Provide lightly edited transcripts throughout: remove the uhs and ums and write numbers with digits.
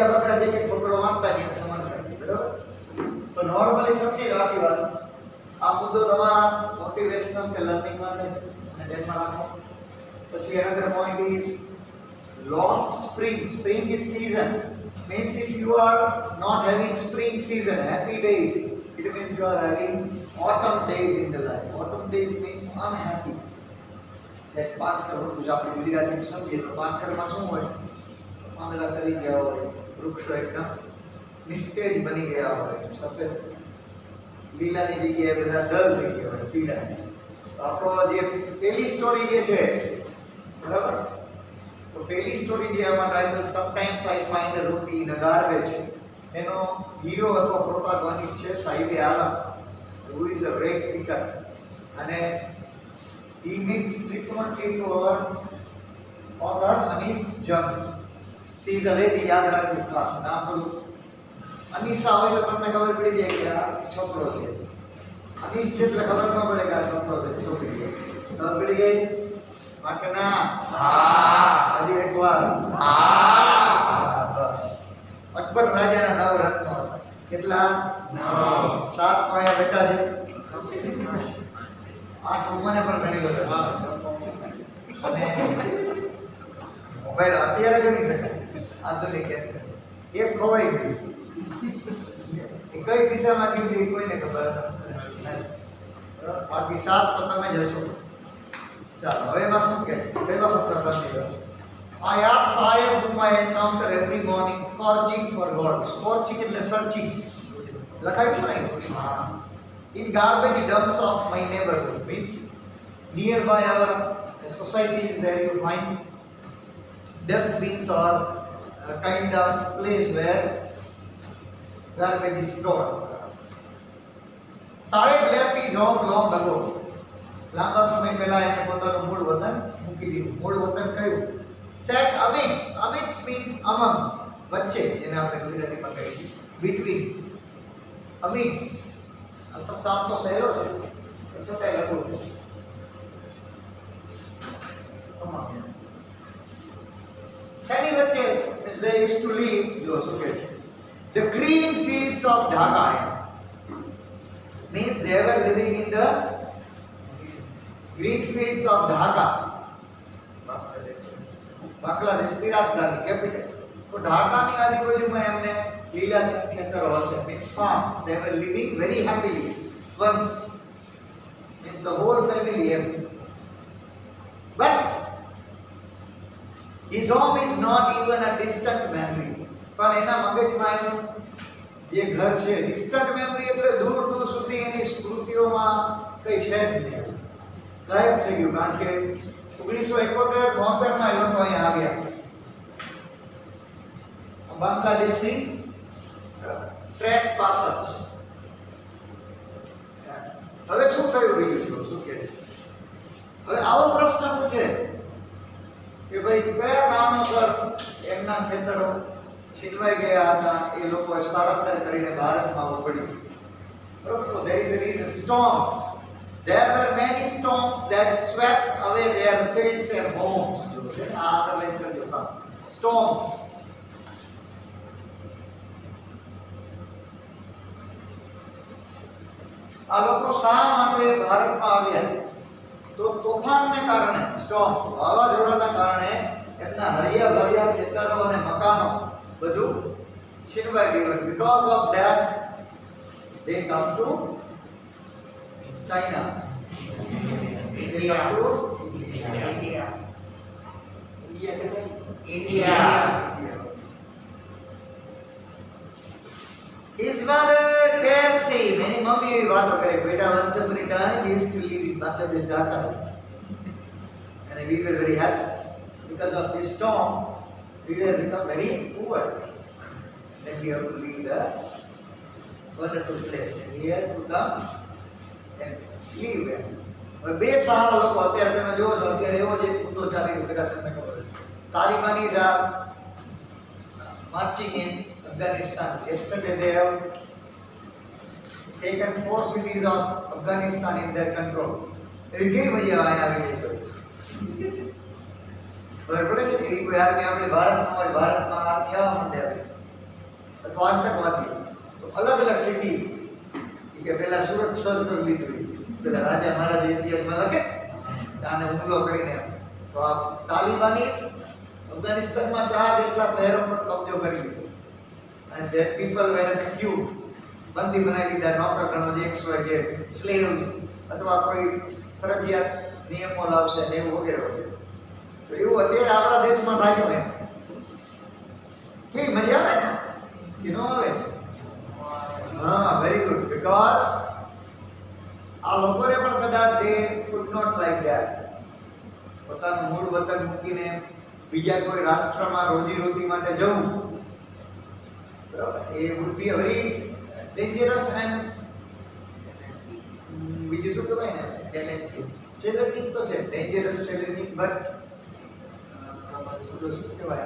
બીજા બકરા જે કંઈક બકરો માંગતા એને સમાન રાખી, બરાબર? તો નોર્મલી સમજી લો આટલી વાત. આ મુદ્દો તમારા મોટિવેશનલ કે લર્નિંગ માટે અને ધ્યાનમાં રાખો. પછી another point is lost spring. Spring is season. Means if you are not having spring season, happy days, it means you are having autumn days in the life. Autumn days means unhappy. That પાનખર ઋતુ આપણે ગુજરાતીમાં સમજીએ તો પાનખરમાં શું હોય? પાંદડા ખરી ગયા હોય, વૃક્ષો એકદમ નિસ્તેજ બની ગયા હોય, સફેદ લીલાની જગ્યાએ બધા ડલ થઈ ગયા હોય, પીળા. તો આપણો જે પહેલી સ્ટોરી જે છે, બરાબર, તો પહેલી સ્ટોરી જે આમાં title sometimes I find a રૂપી ઇન અ ગાર્બેજ, એનો હીરો અથવા પ્રોટાગોનિસ્ટ છે સાહિબે આલમ, who is a rake picker, અને he meets frequently to our author Anis Jami. She is a lady, યાદ રાખજો ખાસ નામ થોડું. અનિશા હોય તો તમને ખબર પડી જાય કે આ છોકરો છે. અનિશ છે એટલે ખબર ન પડે કે આ છોકરો છે, છોકરી છે. ખબર પડી ગઈ? માકે ના? હા. હજી એકવાર? હા. બસ. અકબર રાજાના 9 રત્નો હતા. કેટલા? 9. 7 તો અહીંયા બેઠા છે. 8 મને પણ ગણી વખત. અને મોબાઈલ અત્યારે ગણી શકાય આધુનિક યંત્ર. એક ખોવાઈ ગયું. એ કઈ દિશામાં ગયું છે એ કોઈને ખબર નથી. બાકી 7 તો તમે જશો. ચાલો હવે એમાં શું કહે? પહેલો ફકરો સમજી લો. I ask Sahib whom I encounter every morning scorching for God. Scorching એટલે searching. લખાયું નહીં? In garbage dumps of my neighborhood. Means nearby our societies there you find dustbins or a kind of place where garbage is thrown. Sahib left his home long ago. લાંબા સમય પહેલા એને પોતાનું મૂળ વતન મૂકી દીધું. મૂળ વતન કયું? Set amidst. Amidst means among, વચ્ચે, જેને આપણે ગુજરાતીમાં કહીએ between. Amidst. આ શબ્દ આમ તો સહેલો છે, છતાંય લખવું છે. શેની વચ્ચે? They used to live, જો શું કહે છે, the green fields of Dhaka. Means they were living in the green fields of Dhaka. બાંગ્લાદેશની રાજધાની, કેપિટલ. તો ઢાકાની આજુબાજુમાં એમને લીલાછમ ખેતરો હશે. Means farms. They were living very happily once. Means the whole family happy. But his home is not even a distant memory. પણ એના મગજમાં એનું જે ઘર છે, ડિસ્ટન્ટ મેમરી એટલે દૂર દૂર સુધી એની સ્મૃતિઓમાં કઈ છે જ નહીં, ગાયબ થઈ ગયું. કારણ કે 1971-72 એ લોકો અહીંયા આવ્યા, બાંગ્લાદેશી ટ્રેસ પાસર્સ. હવે શું થયું બીજું? શું કહે છે? હવે આવો પ્રશ્ન પૂછે કે ભાઈ કયા કારણોસર એમના ખેતરો છીનવાઈ ગયા હતા, એ લોકોએ સ્થળાંતર કરીને ભારતમાં આવવું પડ્યું. બરોબર? તો there is a reason. Storms. There were many storms that swept away their fields and homes. આ underline કરજો. Storms. આ લોકો શા માટે ભારતમાં આવ્યા? તો તોફાનને કારણે, સ્ટોર્મ્સ, વાવાઝોડાના કારણે એમના હરિયા ભર્યા ખેતરો અને મકાનો બધું છીનવાઈ ગયું. Because of that they come to China. They come to India. His mother tells him, मेरी मम्मी ये बात करे, बेटा once upon a time we used to live in Bangladesh, Dhaka, and we were very happy. Because of this storm, we were become very poor. Then we have to leave the wonderful place. And we have to come and live there. હવે 2 સાલ લોકો અત્યારે તમે જોવો છો, અત્યારે એવો જ એક મુદ્દો ચાલી રહ્યો, કદાચ તમને ખબર છે. તાલિબાનીઝ R marching in Afghanistan. Yesterday they have taken 4 cities of Afghanistan in their control. એવી કઈ વજહ અહીંયા આવી ગઈ? ખબર પડે છે કે કોઈ આર્મી આપણે ભારતમાં હોય, ભારતમાં આર્મી આવવા માંડે આવે. અથવા આતંકવાદી, તો અલગ અલગ સિટી કે પહેલા સુરત સર કરી લીધું, પેલા રાજા મહારાજ ઇતિહાસમાં લખે આને હુમલો કરીને. તો આ તાલિબાની અફઘાનિસ્તાનમાં 4 જેટલા શહેરો પર કબજો કરી લીધો અને ધેટ પીપલ વેર ઇન ક્યુ, બંદી બનાવી લીધા, નોકર ગણો જે XYZ સ્લેવ્સ અથવા કોઈ ફરજિયાત નિયમો લાવશે ને એવું વગેરે વગેરે. તો એવું અત્યારે આપણા દેશમાં થાય એમ કેવી મજા આવે ને કે ન આવે? હા, વેરી ગુડ. બીકોઝ આ લોકોને પણ કદાચ they could not like that, પોતાનું મૂળ વતન મૂકીને બીજા કોઈ રાષ્ટ્રમાં રોજીરોટી માટે જવું, બરાબર, એ would be a very dangerous and બીજું શું કહેવાય ને, ચેલેન્જિંગ તો છે, ડેન્જરસ, ચેલેન્જિંગ, બટ શું કહેવાય,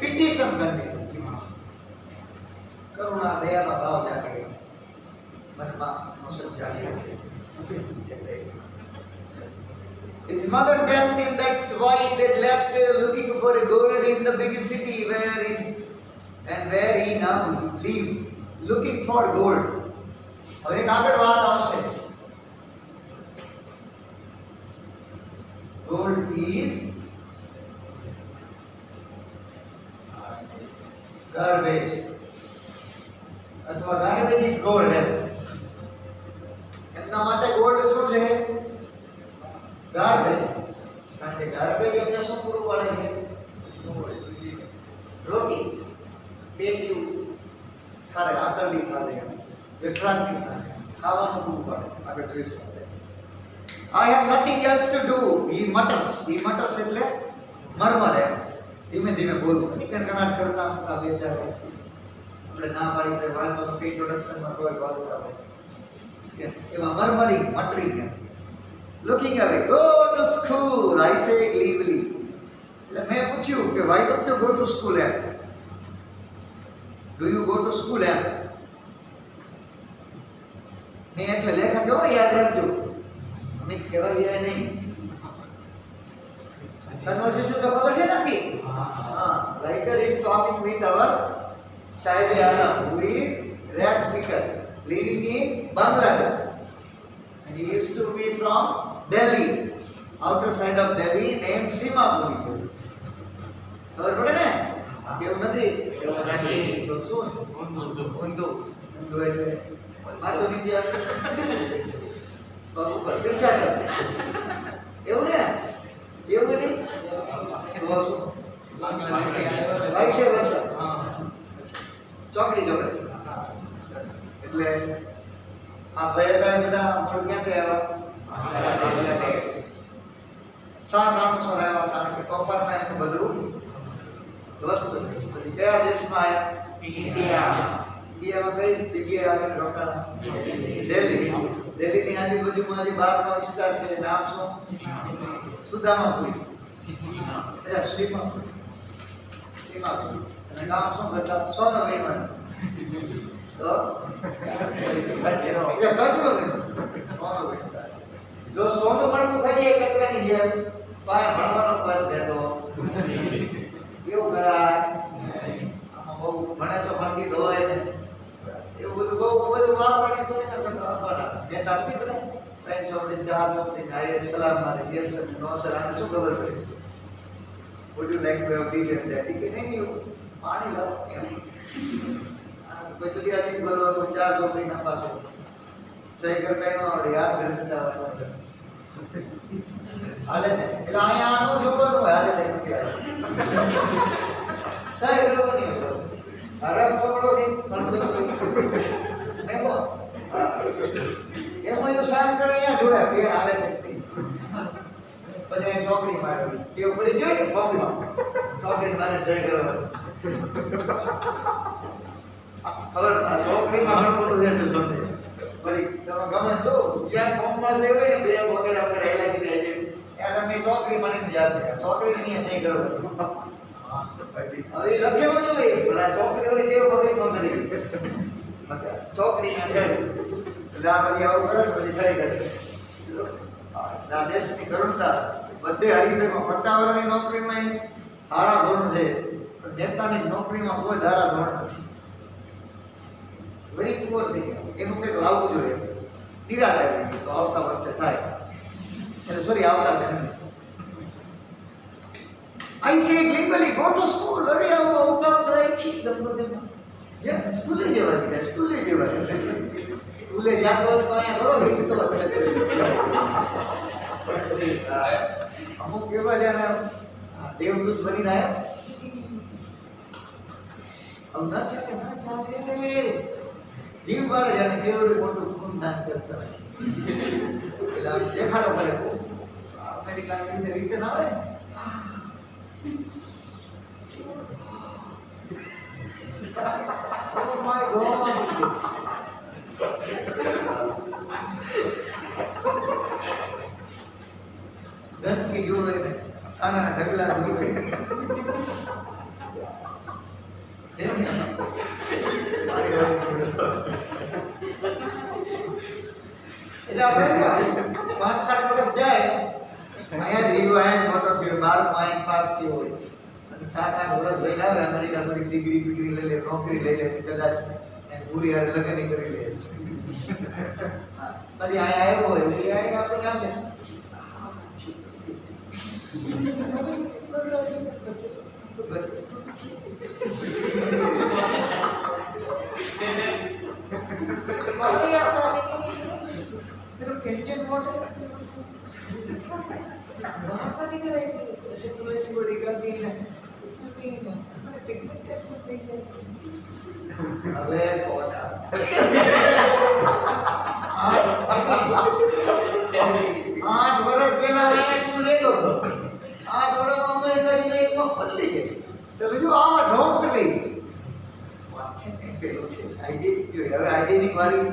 પિટિશન કન્ડિશન. કરુણા દયાનો ભાવ જાગે મનમાં, his mother tells him that's why they left looking for a gold in the big city where he now lives, looking for gold. હવે એક આગળ વાત આવશે. Gold is garbage અથવા garbage is gold. એમના માટે ગોલ્ડ શું છે? ગાર્બેજ. કારણ કે ગાર્બેજ એમને શું પૂરું પાડે છે? રોટી, પેટીયું, ખારે આતરડી ખાલે, વેઠરાંડી ખાલે, ખાવાનું પૂરું પાડે. આગળ જોઈશું. I have nothing else to do. He mutters એટલે મરમર એમ ધીમે ધીમે બોલવું, કણકણાટ કરતા આ બે ચાર આપણે ના પાડી તો વાલમાં કઈ ઇન્ટ્રોડક્શનમાં કોઈ બોલતા હોય એમાં મરમરિંગ, મટરિંગ, looking away. Go to school, I say gleefully. એટલે મેં પૂછ્યું કે why don't you go to school M? Do you go to school એમ? મેં એટલે લેખક કેવો યાદ રાખજો, અમે કહેવાય નહીં. કન્વર્સેશન તો ખબર છે ને કે હા, writer is talking with our સાહેબ આલમ who is rag picker living in Bangladesh and he used to be from Delhi, outer side of Delhi, named Simapuri. ખબર પડે ને કેવું નથી? શું ઊંધું એટલે માથું નીચે ઉપર શીર્ષાસન એવું ને, એવું નહીં તો શું વાઇસે વર્ષ ચોકડી એટલે આ ભાઈ બધા મૂળ ક્યાંથી આવ્યા? શા કારણોસર આવ્યા? કારણ કે તોફાનમાં એનું બધું ધ્વસ્ત થયું. પછી કયા દેશમાં આવ્યા? ઇન્ડિયામાં કઈ જગ્યાએ આવીને રોકાણા? દિલ્હીની આજુબાજુમાં જે બહારનો વિસ્તાર છે નામ શું? સુદામાપુરી. અચ્છા, સીમાપુરી. અને નામ શું કરતા? સોનો વીણવાનું. તો કચરો સોનું વીણતા. જો સોનું મળતું થઈ જાય કચરાની જેમ પાસે ભણવાનો ખર્ચ રહેતો એવું કરાય. આમાં બહુ ભણેસો પંડિત હોય ને એવું બધું વાપરી તો એને મેં તાપતી પડે 3 ચોપડી 4 ચોપડી આઈએ સલામ મારે યસ નો સર આને શું ખબર પડે? would you like to have this and that? કે નહીં પાણી લાવો એમ કોઈ ગુજરાતી બોલવાનું 4 ચોપડી ના પાછો સહી કરતા ન આવડે, યાદ કરતા આવડે હાલે છે. એટલે અહીંયા આનું જોવાનું હાલે છે નથી હાલે સહી કરવાની હરમ પકડોથી મેમો એમાં એવું શાંત કરે અહીંયા જોડે બે હાલે છે પછી ચોકડી મારવી એવું પડી ગયું ને ફોર્મમાં ચોકડી મારે સહી કરવાની ખબર ચોકડીમાં ઘણું મોટું છે સમજે. પછી તમે ગમે તો જ્યાં ફોર્મમાં સહી હોય ને બે વગેરે વગેરે એલઆઈસી રહે છે ત્યાં તમે ચોકડી મને જ આપે ચોકડી નહીં સહી કરવાની. હવે લખેલું જોઈએ પણ આ ચોકડી વાળી ટેવ પકડી ન કરી ચોકડી છે એટલે આ પછી આવું કરે પછી સહી કરે. આ દેશની કરુણતા બધે હરીફાઈમાં પટ્ટાવાળાની નોકરીમાં સારા ધોરણ છે પણ નેતાની નોકરીમાં કોઈ ધારા ધોરણ નથી. વેરી પુઅર થઈ ગયા. એનું કંઈક લાવવું જોઈએ. નિરાશ આવી ગઈ તો આવતા વર્ષે થાય. એટલે સોરી આવતા નહીં. I say legally go to school. અરે આવું કામ કરાય છે ગમતો જે સ્કૂલે જવાય સ્કૂલે જવાય. સ્કૂલે જાતો હોય તો અહીંયા ઘણો હિંડતો અમુક એવા જાણે દેવદૂત બનીને આવ્યા. ના ચાલે જીવ બાળે જાણે કેવડું મોટું ખૂનદાન કરતા હોય. એટલે આમ દેખાડો કરે અમેરિકાની રીતે રિટર્ન આવે. Oh my God! ગંદકી જોવે ને છાણાના ઢગલા જોવે એટલે 5-7 વર્ષ જાય અહીંયા જ રહ્યું, અહીંયા જ મોટો થયો, 12 પાસ થયો હોય અને 7-8 વર્ષ રહીને આવે અમેરિકા થોડી ડિગ્રી લઈ લે, નોકરી લઈ લે, કદાચ પૂરી હારે લગ્ન કરી લે. પછી અહીંયા આવ્યો હોય એટલે અહીંયા આપણે કામ છે. હવે 8 વર્ષ પહેલા હું રહેતો હતો. 8 વર્ષમાં અમેરિકા જઈને એમાં બદલી ગઈ. તો બીજું આ નોકરી પેલું છે હાઇજેનિક. હવે હાઇજેનિક વાળી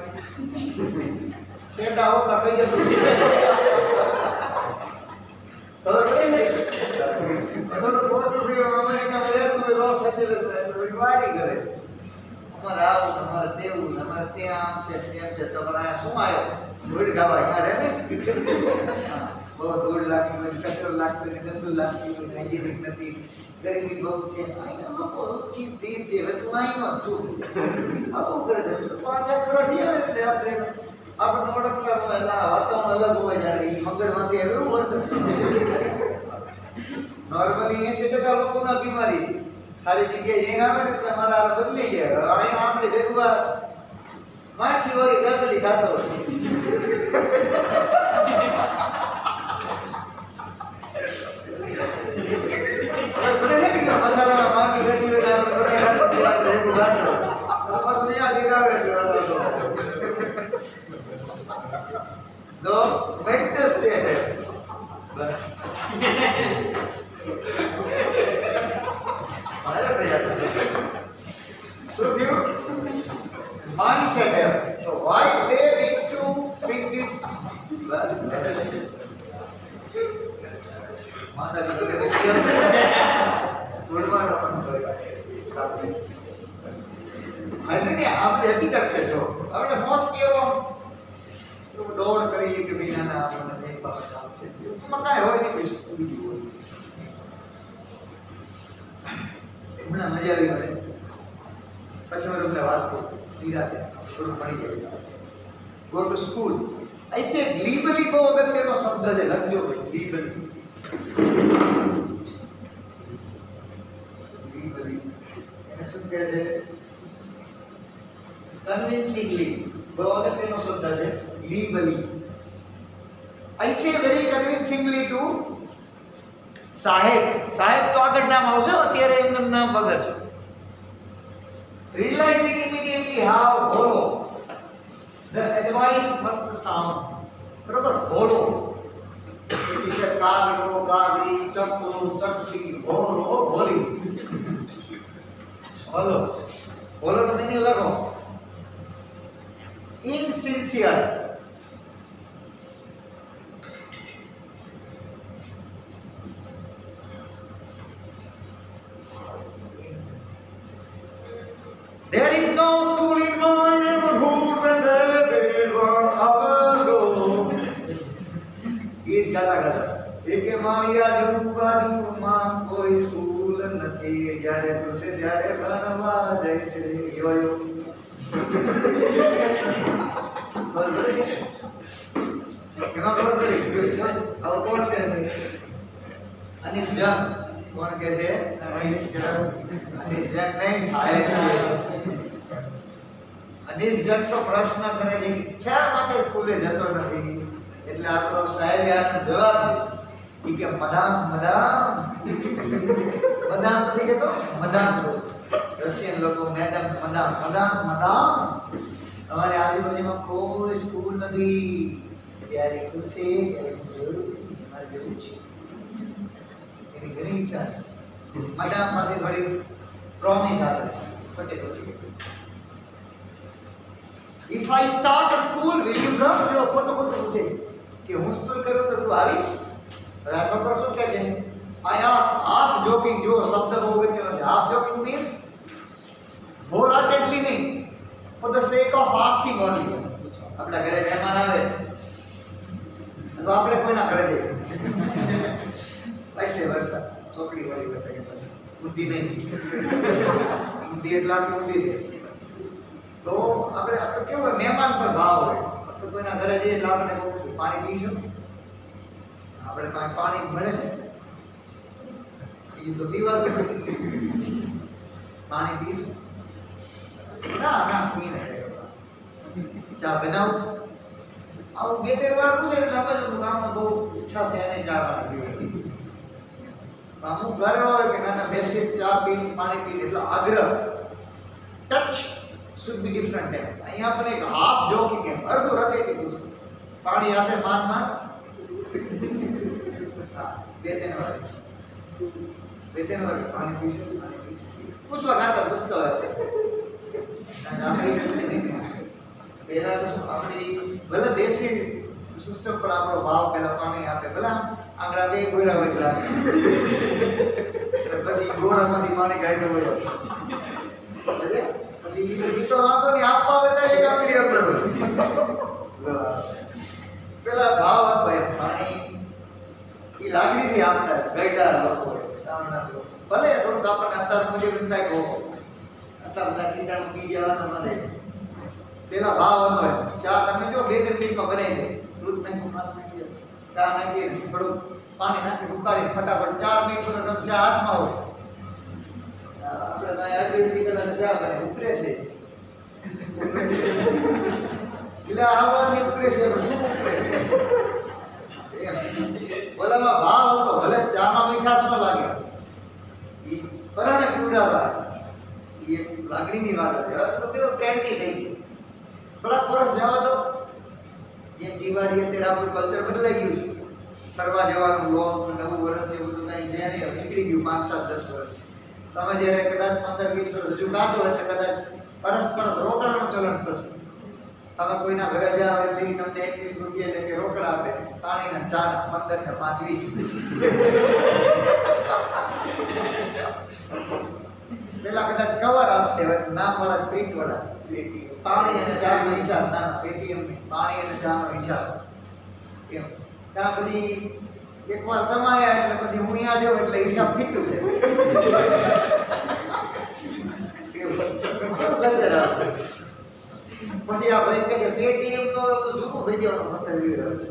સેટ આવો કપાઈ જતું અમેરિકામાં રહેતું હોય લોસ એન્જલસ વાડી કરે. અમારે આવું તમારે તેવું અમારે ત્યાં આમ છે તેમ છે. તમારે આ શું આવ્યો ધૂળ ખાવા યાર હે ને બહુ ધૂળ લાગતી હોય, કચરો લાગતો હોય, ગંદુ લાગતું હોય, હાઇજેનિક નથી, ગરમી બહુ છે. અહીંયા લોકો ચીપ દીપ છે. હવે તું અહીંનો જ છું આવું કરે છે. 5-8 વર્ષ થયા એટલે આપણે ઓળખતા હોય વાતાવરણ અલગ હોય. જાણે મંગળમાંથી એવું વર્ષ નોર્મલી 80% લોકોના બીમારી છે. સારી જગ્યાએ જઈને આવે ને એટલે મારા બદલી જાય. અહીંયા આપણે ભેગું માખી વાળી ગાગલી ખાતો હોય. મસાલામાં માખી ઘટી હોય આપણે બધા ભેગું ખાતો પછી યાદ આવે તો મેન્ટલ સ્ટેટ શું થયું? mindset. So why they need to pick this class? માતા જી કે તોડવાનો પણ હોય અને આપણે હકીકત છે. જો આપણે મોસ્ટ કેવો દોડ કરી કે ભાઈ ના આપણને નહીં પાસ કામ છે એમાં કાંઈ હોય નહીં. બીજું હોય હમણાં મજા આવી મને. પછી મેં તમને વાત કરું નિરાતે થોડું ભણી ગયું. Go to school. ऐसे ग्लीबली બહુ અગત્યનો શબ્દ છે. લખજો ભાઈ ગ્લીબલી. ગ્લીબલી એને શું કહે છે? કન્વિન્સિંગલી. બહુ અગત્યનો શબ્દ છે ગ્લીબલી. ऐसे very convincingly to સાહેબ. સાહેબ તો આગળ નામ આવશે, અત્યારે એમનું નામ વગર છે. realizing immediately how hollow the advice must sound. બરોબર? hollow એટલે છે કાગડો, કાગડી, ચકલું, ચકલી, હોલો, હોલી. hollow hollow નો meaning લખો. insincere. There is no school in my neighborhood when the bell rang ago. ગીત ગાતા ગાતા એકે મારી આજુબાજુમાં કોઈ સ્કૂલ નથી. નથી જ્યારે પૂછે ત્યારે ભણવા જઈશ રે યોયો એમાં ખબર પડી આવું કોણ કહે છે? અનીસ જંગ. કોણ કહે છે? અનીસ જંગ નહીં, સાહેબ. અનીસ જંગ તો પ્રશ્ન કરે છે કે શા માટે સ્કૂલે જતો નથી? એટલે આપણો સાહેબે આનો જવાબ ઈ કે મદામ મદામ મદામ નથી કહેતો, મદામ. રશિયન લોકો મેડમ મદામ મદામ મદામ. તમારી આજુબાજુમાં કોઈ સ્કૂલ નથી, ત્યારે ખુલશે ત્યારે મારે જવું છે. એની ઘણી ઈચ્છા છે. મદામ પાસે થોડી પ્રોમિસ આવે ફટે ફટી. If I start a school, will you come? જો ખોટું ખોટું પૂછે કે હું સ્કૂલ કરું તો તું આવીશ? આ છોકરો શું કહે છે? I ask half joking. જો શબ્દ બહુ ગતિનો છે. half joking means wholeheartedly નહીં, for the sake of asking only. આપણા ઘરે મહેમાન આવે તો આપણે કોઈના ઘરે જઈએ પૈસે વર્ષા ચોકડી વાળી બતાવી પછી બુદ્ધિ નહીં બુદ્ધિ એટલા કે બુદ્ધિ દે તો આપણે કેવું હોય મહેમાન પર ભાવ હોય તો કોઈના ઘરે જઈએ એટલે આપણે પાણી પીશું આપણે પાણી મળે છે એ તો પીવાતું પાણી પીશું ના ના પી નહીં ચા બનાવું આવું બે ત્રણ વાર પૂછે એટલે અમે ગામમાં બહુ ઈચ્છા છે એને ચા પાણી પીવી અમુક ઘરે હોય કે નાના બેસી ચા પી પાણી પી એટલે આગ્રહ ટચ should be different એમ અહીંયા આપણે એક હાફ જોકી કેમ અડધું રતેથી પૂછે પાણી આપે માન માન બે ત્રણ વાર પાણી પીશું પૂછવા નાતા પૂછતો હોય પહેલા તો આપણી ભલે દેશી સિસ્ટમ પર આપણો ભાવ પહેલા પાણી આપે ભલે આંગળા બે ગોરા હોય ગ્લાસ પછી ગોરામાંથી પાણી કાઢ્યું હોય પછી ઈ તો વાંધો નહીં આપવા બધા એક આંગળી અંદર પેલા ભાવ હતો એમ પાણી એ લાગણીથી આપતા ગઈડા લોકો ભલે થોડુંક આપણને અત્યાર મુજબ એમ થાય કહો અત્યાર બધા કીટાણુ પી જવાના મને પેલા ભાવ હતો એમ ચા તમે જો બે ત્રણ મિનિટમાં બનાવી દે દૂધ નાખી ચા નાખી થોડુંક પાણી નાખી ઉકાળી ફટાફટ 4 મિનિટ પછી તમે ચા હાથમાં હોય આપણે અડધી કલાક ચા બને ઉતરે છે એટલે આવવાની ઉતરે છે શું ઉતરે છે બોલામાં ભાવ હતો ભલે ચામાં મીઠાશ ન લાગે એ પરાણે પીવડાવા એ લાગણીની વાત હતી હવે તો કેવું ટ્રેન્ડી થઈ ગયું થોડાક વર્ષ જવા દો જેમ દિવાળી અત્યારે આપણું કલ્ચર બદલાઈ ગયું છે ફરવા જવાનું લોન નવું વર્ષ એ બધું કાંઈ છે નહીં નીકળી ગયું 5, 7, 10 વર્ષ તમે જ્યારે કદાચ 15, 20 વર્ષ હજુ કાઢો એટલે કદાચ પરસ્પર રોકડાનું ચલણ થશે તમે કોઈના ઘરે જાઓ એટલે તમને 21 રૂપિયા એટલે કે રોકડા આપે પાણીના ચાના 15 ને 5, 20 પેલા કદાચ કવર આપશે હવે નામ વાળા પ્રિન્ટ વાળા પાણી અને ચાનો હિસાબ નાના પેટીએમ પાણી અને ચાનો હિસાબ એમ ત્યાં પછી એકવાર કમાયા એટલે પછી હું અહીંયા જાઉં એટલે હિસાબ ફીટું છે પછી આ ભાઈ કહે છે પેટીએમ તો જૂનું થઈ જવાનું 15-20 વર્ષ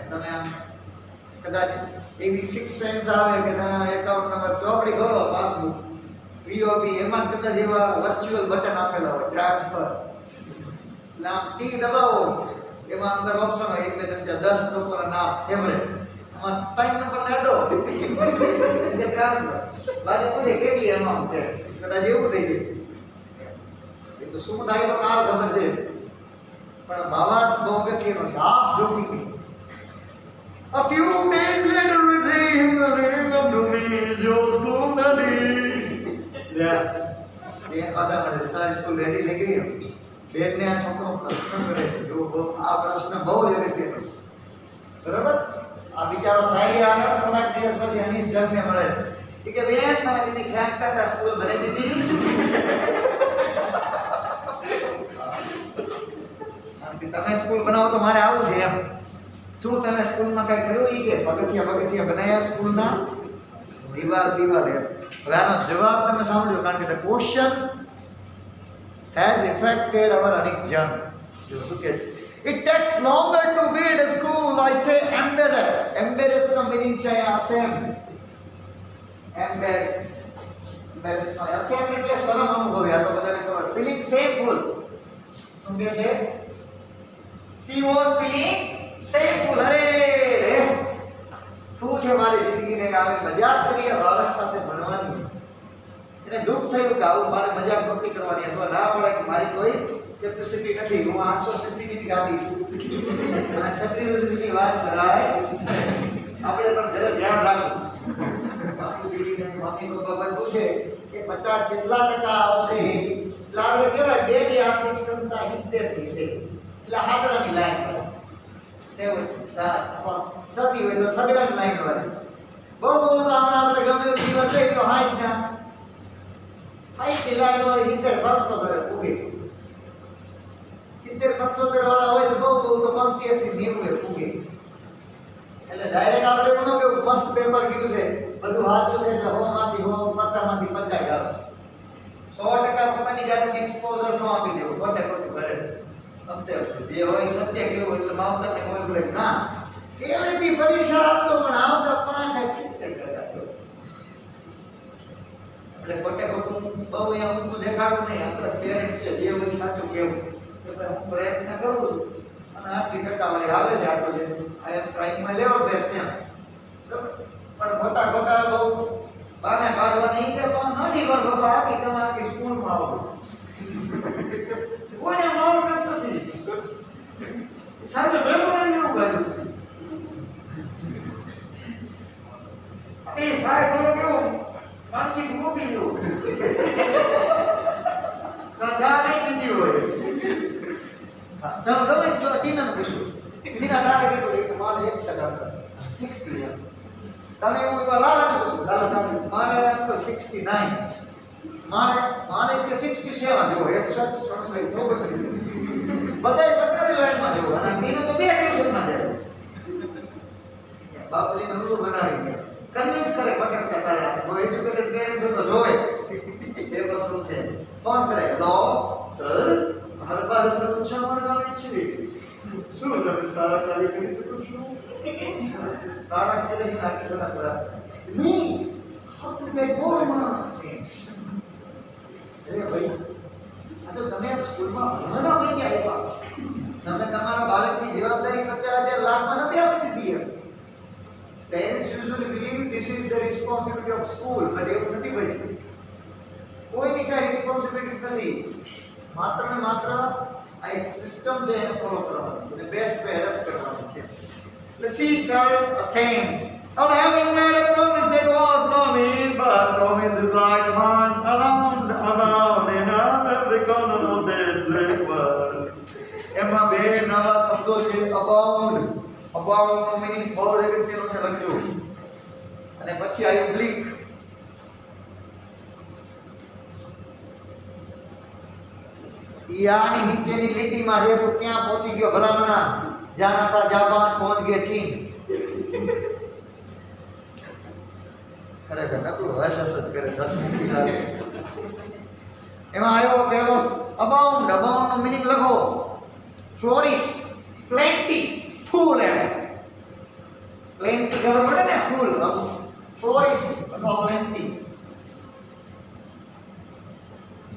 તમે આમ કદાચ એવી 6 સેન્સ આવે કે ના એકાઉન્ટ નંબર ચોપડી ખોલો પાસબુક પીઓબી એમાં કદાચ એવા વર્ચ્યુઅલ બટન આપેલા હોય ટ્રાન્સફર એટલે આમ ટી દબાવો એમાં અંદર ઓપ્શન હોય 1, 2, 3, 4 10 લોકોના નામ ફેવરેટ આમાં 3 નંબર નાડો એટલે ટ્રાન્સફર બાજુ પૂછે કેટલી અમાઉન્ટ છે કદાચ એવું થઈ જાય એ તો શું થાય તો કાલ ખબર છે પણ ભાવાર્થ બહુ અગત્યનો છે half jockey A few days later we see him running up to me is your school daddy બેન પાછા મળે છે તારી સ્કૂલ રેડી થઈ ગઈ બેનને આ છોકરો પ્રશ્ન કરે છે જો આ પ્રશ્ન બહુ જ અગત્યનો છે બરાબર આ બિચારો સાહેબ આગળ થોડાક દિવસ પછી અનીસ જંગને મળે છે કે બેન તમે દીદી ખ્યાલ કરતા સ્કૂલ ભરી દીધી તમે સ્કૂલ બનાવો તો મારે આવું છે એમ શું તમે સ્કૂલમાં કઈ કર્યું ઈ કે પગથિયા બનાવ્યા સ્કૂલના દિવાલ એમ હવે આનો જવાબ તમે સાંભળ્યો, કારણ કે the question has affected our next journey. જો શું કહે છે, it takes longer to build a school. I say embarrass. Embarrass no meaning છે ashamed. embarrass નો ashamed એટલે શરમ અનુભવી. આ તો બધાને ખબર. feeling shameful. શું કહે છે? she was feeling shameful. અરે શું છે મારી જિંદગીને આવી મજાક કરીએ બાળક સાથે ભણવાની. એને દુઃખ થયું કે આવું મારે મજાક નહોતી કરવાની, અથવા ના પડે કે મારી કોઈ કેપેસિટી નથી, હું 800 સીસીની ગાડી છું, 36 સીસીની વાત કરાય, આપણે પણ ઘરે ધ્યાન રાખવું. બાપુ દીદીને મમ્મી પપ્પા પૂછે કે 50 જેટલા ટકા આવશે, એટલે આપણે કહેવાય બેની આપણી ક્ષમતા 70 ની છે, એટલે હાથરાની લાઈન પડે 70 સતી હોય તો સદરાની લાઈન પડે. બહુ તો આપણે ગમે એવું જીવન થઈ તો હાઈ ના લાઈન હોય 70 500 પૂગે, 70 500 વાળા હોય તો બહુ તો 85 90 પૂગે. એટલે ડાયરેક્ટ આપણે એવું ન કે મસ્ત પેપર ગયું છે બધું સાચું છે એટલે 100 માંથી 50 આવશે. 100% પોતાની જાતને એક્સપોઝર ન આપી દેવું, ખોટે ખોટું કરે અમતે જે હોય સત્ય કેવું એટલે માવતરને કોઈ બોલે ના કેવી પરીક્ષા આપતો પણ આવતા 65-70%. એટલે ખોટે ખોટું બહુ અહીંયા ઊંચું દેખાડવું નહીં, આપણે પેરેન્ટ્સ છે જે હોય સાચું કેવું એટલે હું પ્રયત્ન કરું છું અને આટલી ટકાવારી આવે છે આપણું જે આ એમ ટ્રાઇંગમાં લેવો બેસ્ટ એમ. પણ ખોટા ખોટા બહુ બાને કાઢવાની કે પણ નથી, પણ બાબા આખી તમારી સ્કૂલમાં આવો કોઈને માઉન્ટ નથી સાહેબ મેમોરાઇઝ એવું કર્યું એ સાહેબ બોલો કેવું માનસિક મૂકી દઉં ચા નહીં પીધી હોય. તમે ગમે જો ટીના પૂછું ટીના તારે કેટલું મારે 1 સેકન્ડ 60 એમ તમે એવું તો લાલાને પૂછું લાલા તારે મારે 69 મારે કે 67 જો 61 67 નો બચી બધાય સરકારી લાઈનમાં જવું અને ટીનો તો 2 ટ્યુશનમાં જાય. બાપલી નમલું બનાવી દે કન્વિન્સ કરે પટક તારે બહુ એજ્યુકેટેડ પેરેન્ટ્સ તો જોવે એ વસ્તુ છે. ફોન કરે લો સર હર બાર પૂછવા માંગુ છે શું તમે સારા કાર્ય કરી શકો છો? સારા કરી નાખી દો ના નહીં આપણે ગોળમાં છે. અરે ભાઈ આ તો તમે સ્કૂલમાં ભણવાના હોય કે આવ્યા તમે તમારા બાળકની જવાબદારી 50,000 લાખમાં નથી આપી દીધી. Parents usually believe this is the responsibility of school, but એવું નથી ભાઈ, કોઈની કઈ રિસ્પોન્સિબિલિટી નથી. માત્ર ને માત્ર આ એક સિસ્ટમ છે એને ફોલો કરવાની અને બેસ્ટ વે એડપ્ટ કરવાની છે. The sea felt ashamed of having made a promise that was not made, but promise is like one around in every corner of this black world. એમાં બે નવા શબ્દો છે abound. abound નો meaning બહુ અગત્યનો છે લખજો અને પછી આવ્યું bleak. યાની નીચેની લીટીમાં છે તો ક્યાં પહોંચી ગયો ભલામણા? જાના था जापान पहुंच गए चीन. ખરેખર નકરું હસસ કરે હસમુખી લાગે. એમાં આવ્યો પહેલો abound. abound નો મીનિંગ લખો flourish, plenty, full. એમ plenty ખબર પડે ને full, flourish અથવા plenty.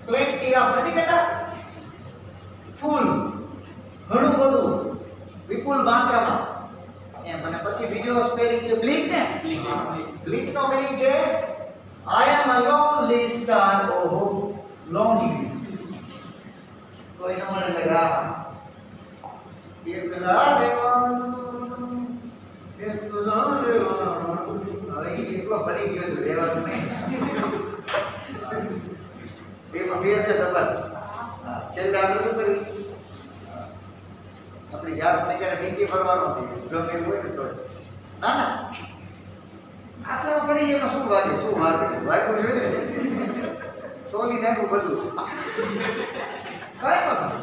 plenty ઓફ નથી કહેતા ફૂલ ઘણું બધું વિપુલ માત્રામાં એમ. અને પછી બીજો સ્પેલિંગ છે બ્લીક ને. બ્લીક નો મીનિંગ છે આઈ એમ અ લોનલી સ્ટાર. ઓહો લોનલી કોઈ ન મળે લગા એકલા રહેવાનું એકલા રહેવાનું. હવે એકલો પડી ગયો છું રહેવાનું નહીં. એમાં બે છે તબલ. છેલ્લે આપણે શું કર્યું આપણી જાતને ક્યારે નીચે પડવાનું ગમે એવું હોય ને તો ના ના આટલામાં પડી જાય શું વાગે શું વાગે વાગ્યું જોઈએ ને સોલી નાખ્યું બધું કઈ નથી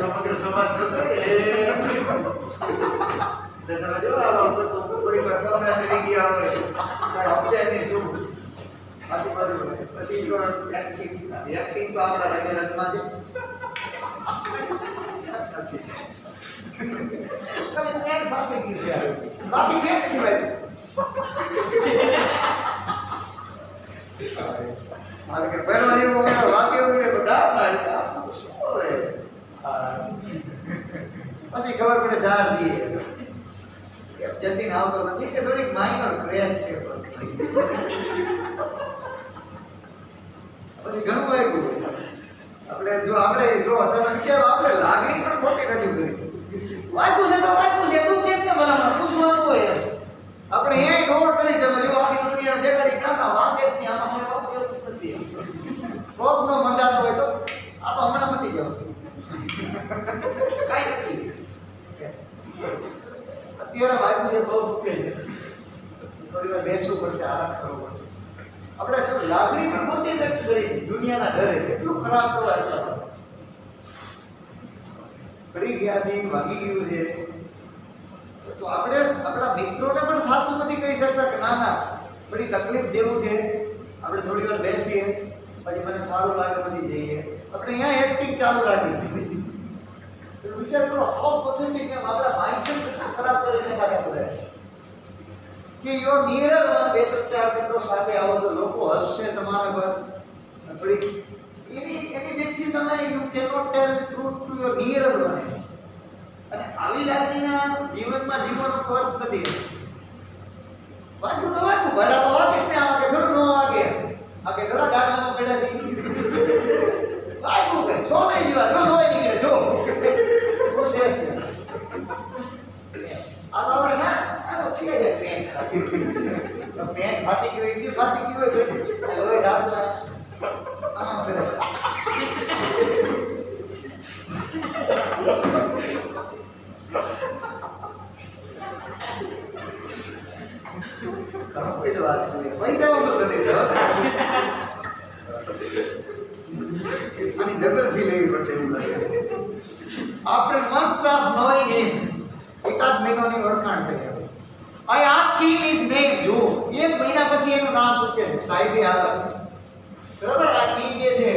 સમગ્ર સમાજ જોતો થોડી વાર કમરા ચડી ગયા અપડેટ નહીં શું આજુબાજુ પછી તો એક્ટિંગ તો આપણા રંગમાં છે બાકી ક્યાં નથી ભાઈ મારે કે પહેલો એવું વાક્ય એવું છે ડાક મારે શું હોય પછી ખબર પડે જાર દીએ જલ્દી આવતો નથી કે થોડીક માઇનર ક્રેક છે પછી ઘણું વાગ્યું આપણે જો તમે વિચારો આપણે લાગણી પણ ખોટી રજૂ કરી વાગ્યું છે તું કેમ ને ભલામણ પૂછવાનું હોય આપણે એ દોડ કરી તમે જો આખી દુનિયા દેખાડી કાકા વાગે જ નહીં આમાં વાગે નથી કોકનો મંડાતો હોય તો આ તો હમણાં મટી જાવ કાંઈ નથી અત્યારે વાગ્યું છે બહુ મૂકે છે થોડી વાર બેસવું પડશે આરામ કરવો પડશે આપણે જો લાગણી પણ મોટી વ્યક્ત કરી દુનિયાના ઘરે કેટલું ખરાબ કરવા કરી ગયા છે વાગી ગયું છે તો આપણે આપણા મિત્રોને પણ સાચું નથી કહી શકતા કે ના થોડી તકલીફ જેવું છે આપણે થોડી વાર બેસીએ પછી મને સારું લાગે પછી જઈએ આપણે અહીંયા એક્ટિંગ ચાલુ રાખી વિચાર કરો હાઉ પોઝિટિવ કેમ આપણા માઇન્ડસેટ કેટલા ખરાબ કરીને પાછા પડે કે યોર નિયર બે ત્રણ ચાર મિત્રો સાથે આવો તો લોકો હસશે તમારા પર થોડી એની વ્યક્તિ તમે you cannot tell truth to your near one અને આવી જાતિના જીવનમાં જીવવાનો અર્થ નથી વાગ્યું તો ભડા તો વાગે જ ને આ વાગે થોડું ન વાગે આ કે થોડા ગાડલામાં પડ્યા છે વાગ્યું કે છો લઈ જવા જો લોહી નીકળે જો પ્રોસેસ આ તો આપણે ના આ તો સીધા જાય પેન ફાટી ગયું એટલી ફાટી ગયું હોય લોહી ડાબુ આમાં કરે પૈસા વગર બની જાવ ડબલ ફી લેવી પડશે એવું લાગે આફ્ટર મંથ્સ ઓફ નોઈંગ હિમ એકાદ મહિનાની ઓળખાણ થઈ આઈ આસ્ક હિમ હિઝ નેમ જો એક મહિના પછી એનું નામ પૂછે છે સાહેબે આલમ બરાબર આ ઈ જે છે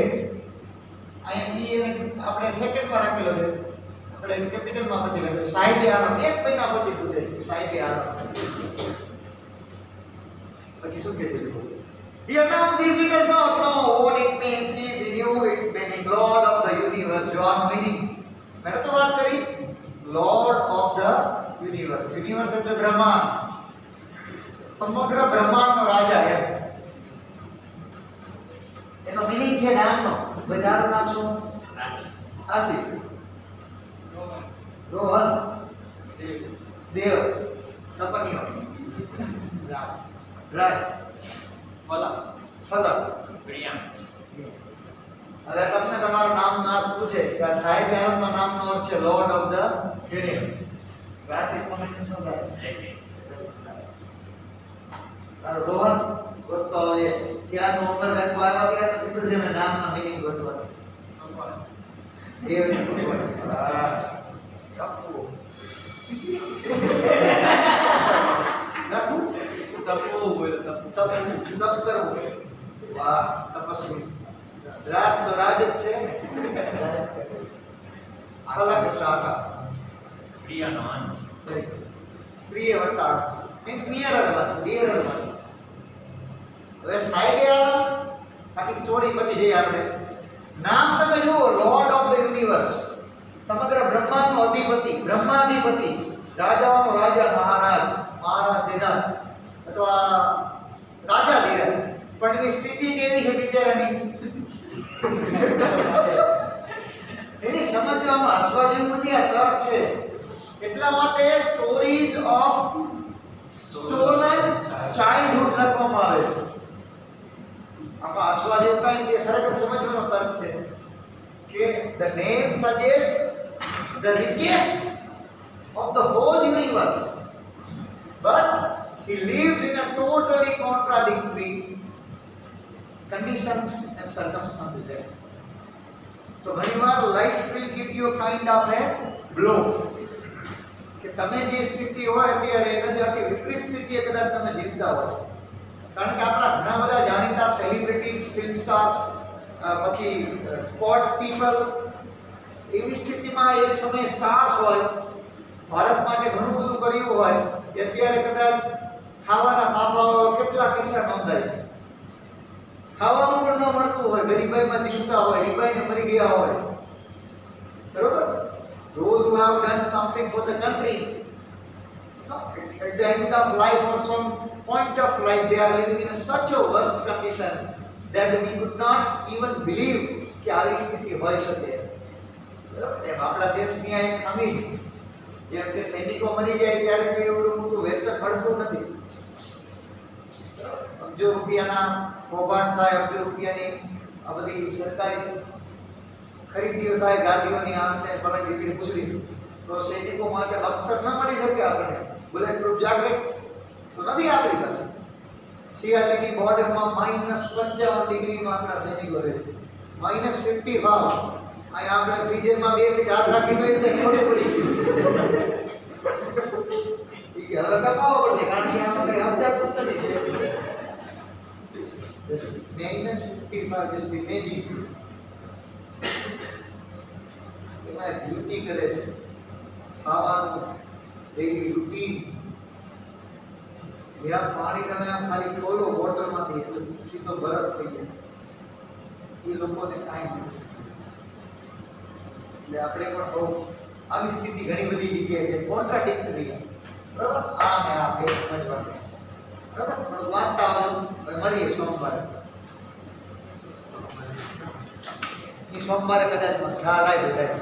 અહીં ઈ આપણે સેકન્ડમાં રાખેલો છે આપણે કેપિટલમાં પછી લખ્યો સાહેબે આલમ એક મહિના પછી પૂછે છે સાહેબે આલમ પછી શું કહે છે He announces he does not know what it means. He knew its meaning. Lord of the universe. John meaning. मैंने तो बात करी Lord of the universe. Universe એટલે બ્રહ્માંડ. સમગ્ર બ્રહ્માંડનો રાજા એમ. એનો મીનિંગ છે નામનો. ભાઈ તારું નામ શું? આશીષ. રોહન. દેવ. સપનિયો. રાજ. ફલક હવે તમને તમારું નામ પૂછે કે આ સાહેબ આલમના નામનો અર્થ છે lord of the universe classes comment શું થાય તારો રોહન ગોતતો હવે ક્યાં નંબર બેંક આવ્યા ત્યારે કીધું છે મેં નામના મીનિંગ ગોતવાનું દેવને ગોતવાનું તપ કરવું વાહ તપસ્વી રાત તો રાજ જ છે ને અલગ આકાશ પ્રિયનો અંશ પ્રિય વટાક્ષ મીન્સ નિયરર વન હવે સાહેબે આલમ આખી સ્ટોરી પછી જઈએ આપણે નામ તમે જુઓ લોર્ડ ઓફ ધ યુનિવર્સ સમગ્ર બ્રહ્માંડનો અધિપતિ બ્રહ્માધિપતિ રાજાઓનો રાજા મહારાજ મહારાજ અથવા રાજા ધીરજ પણ એની સ્થિતિ કેવી છે બિચારાની એની સમજવામાં હસવા જેવું નથી આ તર્ક છે એટલા માટે સ્ટોરીઝ ઓફ સ્ટોલન ચાઇલ્ડહુડ લખવામાં આવે છે આમાં હસવા જેવું કાંઈ નથી ખરેખર સમજવાનો તર્ક છે કે the name suggest the richest of the whole universe but he lives in a totally contradictory conditions and circumstances there. So ઘણીવાર life will give you a kind of a blow કે તમે જે સ્થિતિ હોય અત્યારે એનાથી આખી વિપરીત સ્થિતિએ કદાચ તમે જીવતા હોય કારણ કે આપણા ઘણા બધા જાણીતા સેલિબ્રિટીઝ, ફિલ્મ સ્ટાર્સ, પછી સ્પોર્ટ્સ પીપલ, એવી સ્થિતિમાં એક સમયે સ્ટાર્સ હોય, ભારત માટે ઘણું બધું કર્યું હોય, કે અત્યારે કદાચ ખાવાના ફાંફાઓ કેટલા કિસ્સા નોંધાય છે. ખાવાનું પણ ન મળતું હોય, ગરીબાઈમાં જીવતા હોય, રીબાઈને મરી ગયા હોય, બરોબર. Those who have done something for the country, at the end of life or some point of life, they are living in such a worst condition that we could not even believe કે આવી સ્થિતિ હોઈ શકે. એમ આપણા દેશની આ એક ખામી, જેમ કે સૈનિકો મરી જાય ત્યારે કંઈ એવડું મોટું વેતન મળતું નથી. અબજો રૂપિયાના કૌભાંડ થાય, અબજો રૂપિયાની આ બધી સરકારી ખરીદીઓ થાય, ગાડીઓની આમને પણ ડિગ્રી પૂછડી, તો સૈનિકો માટે અખ્તર ન મળી શકે આપણને. બુલેટ પ્રૂફ જેકેટ્સ તો નથી આપણી પાસે. સિયાચીની બોર્ડરમાં -55 ડિગ્રીમાં આપણા સૈનિકો રહે છે, -55. અહીંયા આપણે ફ્રીઝરમાં 2 મિનિટ હાથ રાખી તો એકદમ મોડી પડી ગઈ. હવે કપાવવો પડશે, કારણ કે આમાં કંઈ હપ્તા પણ નથી છે. -55, just imagine. એમાં ડ્યુટી કરે છે, ખાવાનું, ડેલી રૂટીન. જ્યાં પાણી તમે આમ ખાલી ખોલો બોટલમાંથી એટલે સીધો બરફ થઈ જાય. એ લોકોને કાંઈ નથી. એટલે આપણે પણ બહુ આવી સ્થિતિ ઘણી બધી જગ્યાએ છે, કોન્ટ્રાડિક્ટરી. બરાબર, આ ને આ બે સમજવાનું. બરાબર, પણ વાંચતા આવજો. મળીએ સોમવારે. એ સોમવારે કદાચ ખ્યાલ આવી જાય.